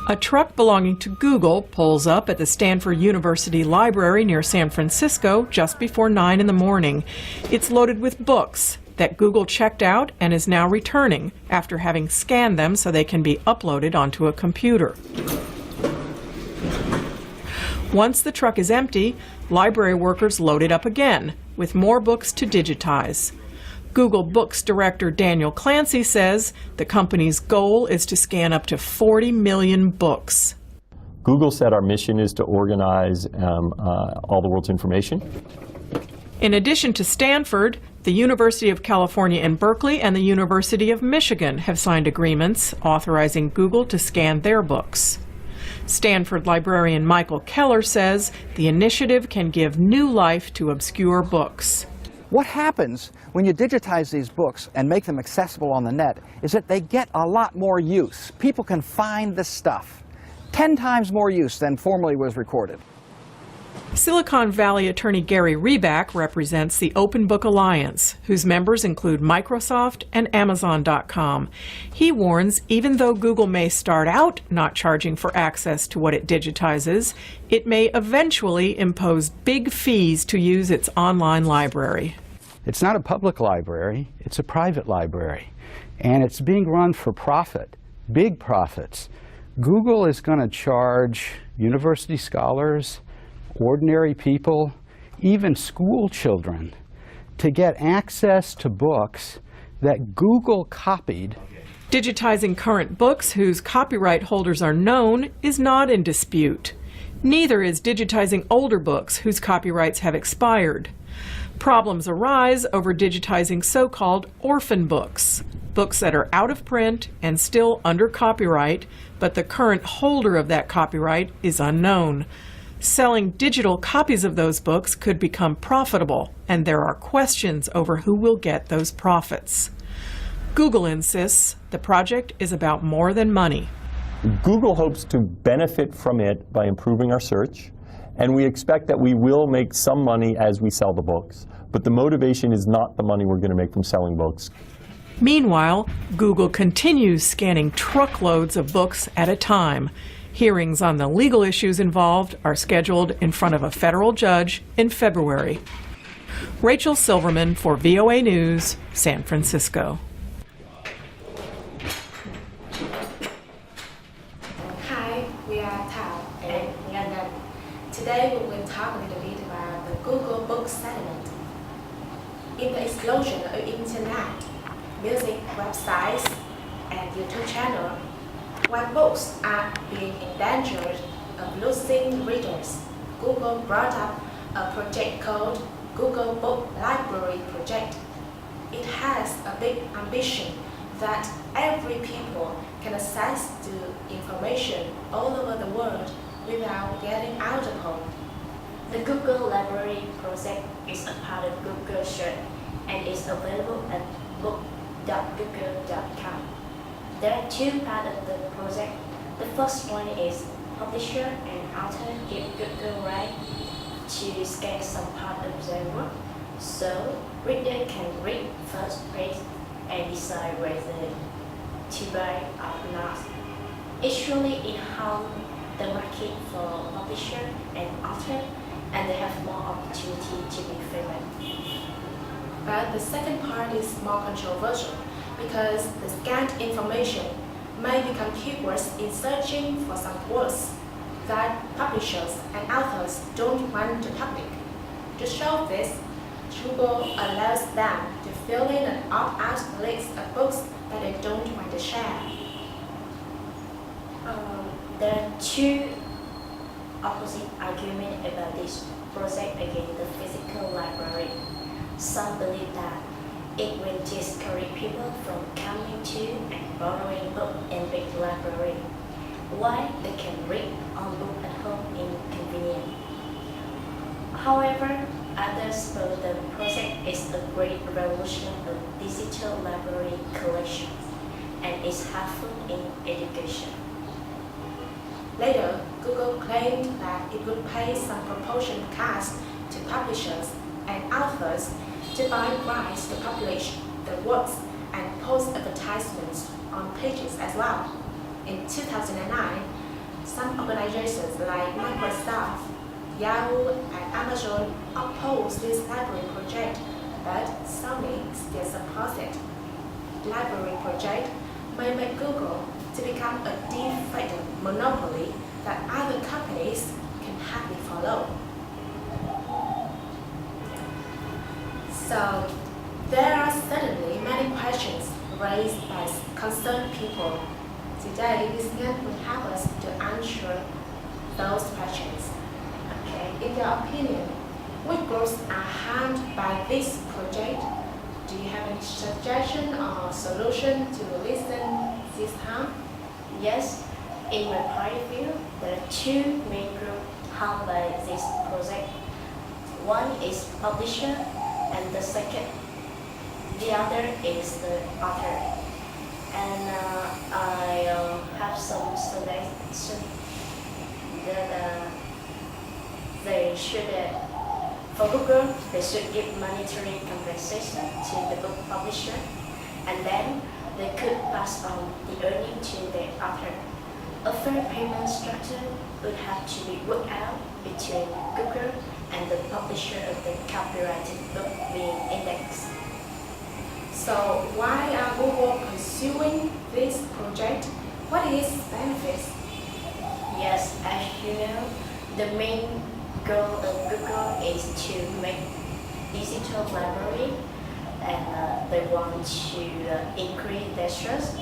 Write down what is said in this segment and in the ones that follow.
A truck belonging to Google pulls up at the Stanford University Library near San Francisco just before 9 in the morning. It's loaded with books that Google checked out and is now returning after having scanned them so they can be uploaded onto a computer. Once the truck is empty, library workers load it up again with more books to digitize. Google Books Director Daniel Clancy says the company's goal is to scan up to 40 million books. Google said our mission is to organize all the world's information. In addition to Stanford, the University of California in Berkeley and the University of Michigan have signed agreements authorizing Google to scan their books. Stanford librarian Michael Keller says the initiative can give new life to obscure books. What happens when you digitize these books and make them accessible on the net is that they get a lot more use. People can find the stuff. 10 times more use than formerly was recorded. Silicon Valley attorney Gary Reback represents the Open Book Alliance, whose members include Microsoft and Amazon.com. He warns even though Google may start out not charging for access to what it digitizes, it may eventually impose big fees to use its online library. It's not a public library, it's a private library. And it's being run for profit, big profits. Google is going to charge university scholars, ordinary people, even school children, to get access to books that Google copied. Digitizing current books whose copyright holders are known is not in dispute. Neither is digitizing older books whose copyrights have expired. Problems arise over digitizing so-called orphan books, books that are out of print and still under copyright, but the current holder of that copyright is unknown. Selling digital copies of those books could become profitable, and there are questions over who will get those profits. Google insists the project is about more than money. Google hopes to benefit from it by improving our search, and we expect that we will make some money as we sell the books. But the motivation is not the money we're going to make from selling books. Meanwhile, Google continues scanning truckloads of books at a time. Hearings on the legal issues involved are scheduled in front of a federal judge in February. Rachel Silverman for VOA News, San Francisco. Hi, we are Tao and London. Today we will talk a little bit about the Google Books settlement. In the explosion of internet, music websites, and YouTube channel, while books are being endangered of losing readers, Google brought up a project called Google Book Library Project. It has a big ambition that every people can access to information all over the world without getting out of home. The Google Library Project is a part of Google Search and is available at book.google.com. There are two parts of the project. The first one is publisher and author give Google right to scan some part of their work, so reader can read first page and decide whether to buy or not. Actually, it harms the market for publisher and author, and they have more opportunity to be famous. But the second part is more controversial because the scanned information may become keywords in searching for some words that publishers and authors don't want to public. To show this, Google allows them to fill in an opt-out list of books that they don't want to share. There are two opposite arguments about this project against the physical library. Some believe that it will discourage people from coming to and borrowing books in big library, while they can read on book at home inconvenient. However, others believe the project is a great revolution of digital library collections and is helpful in education. Later, Google claimed that it would pay some proportion cash to publishers and authors to buy rights to publish their works and post advertisements on pages as well. In 2009, Some organizations like Microsoft, Yahoo, and Amazon oppose this library project, but Sony still supports it. Library project may make Google to become a de facto monopoly that other companies can hardly follow. So there are certainly many questions raised by concerned people. Today, this event will help us to answer those questions. Okay, in your opinion, which groups are harmed by this project? Do you have any suggestion or solution to lessen this harm? Yes, in my point of view, there are two main groups harmed by this project. One is publisher, and the other is the author. And I have some suggestions that they should, for Google, they should give monetary compensation to the book publisher, and then they could pass on the earning to the author. A fair payment structure would have to be worked out between Google and the publisher of the copyrighted book being indexed. So why are Google pursuing this project? What is benefits? Yes, as you know, the main goal of Google is to make digital library, and they want to increase their trust.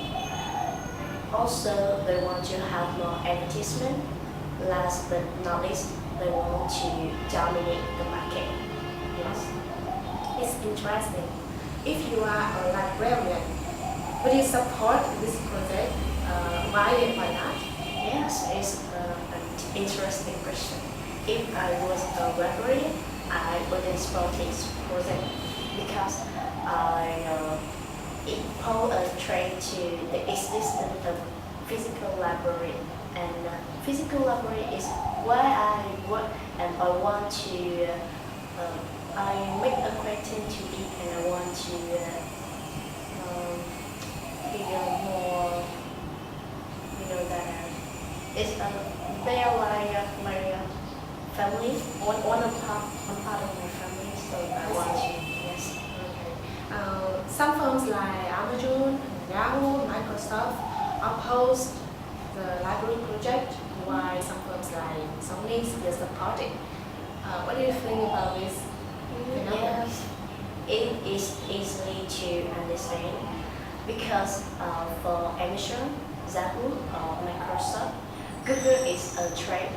Also, they want to have more advertisement. Last but not least, they want to dominate the market. Yes. It's interesting. If you are a librarian, would you support this project? Why and why not? Yes, it's an interesting question. If I was a librarian, I wouldn't support this project because it poses a threat to the existence of physical library. And physical library is where I work, and I want to I make acquaintance to it, and I want to feel more, that it's they are like my family, one part of my family, so I want to, yes. Okay. Some firms like Amazon, Yahoo, Microsoft oppose the library project, while some firms like Sony still support it. What do you think about this? Yes, it is easily to understand because for Amazon, Yahoo, or Microsoft, Google is a trade.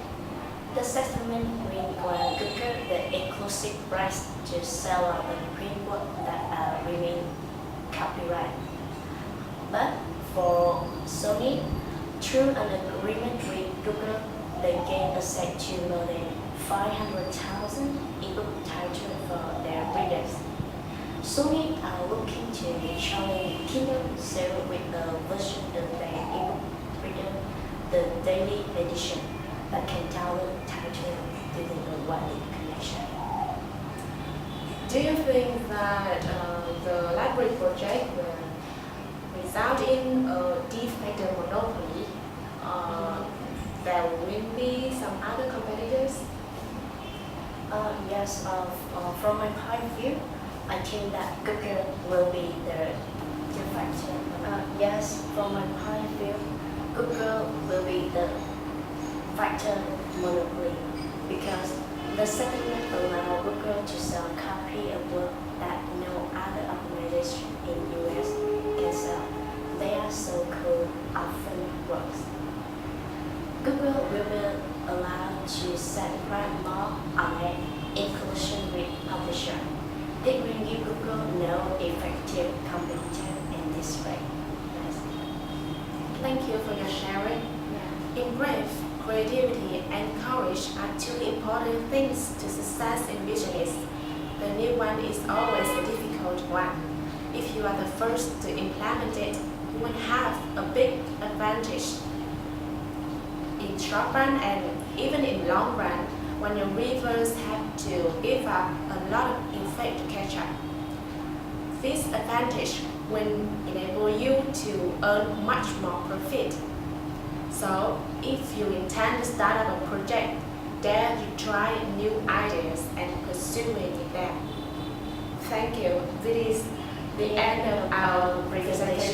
The settlement means when Google the exclusive rights to sell out the print work that remain copyright. But for Sony, through an agreement with Google, they gain access to more than 500,000 ebook titles for their readers. Sony are looking to challenge Kindle sale with a version of their ebook reader, the daily edition, that can download titles within a one-link connection. Do you think that the library project will result in a de facto monopoly? There will be some other competitors? Yes, from my point of view, I think that Google will be the de facto. Yes, from my point of view, Google will be the factor monopoly because the settlement allows Google to sell a copy of work that no other organization in US can sell. They are so-called orphan works. Google will be allowed to set brand more on it, inclusion with publisher. It will give Google no effective competition in this way. Yes. Thank you for your sharing. Yeah. In brief, creativity and courage are two important things to success in business. The new one is always a difficult one. If you are the first to implement it, you will have a big advantage. In short run and even in long run, when your rivals have to give up a lot of effort to catch up. This advantage will enable you to earn much more profit. So if you intend to start up a project, then you try new ideas and pursuing them. Thank you. This is the end of our presentation.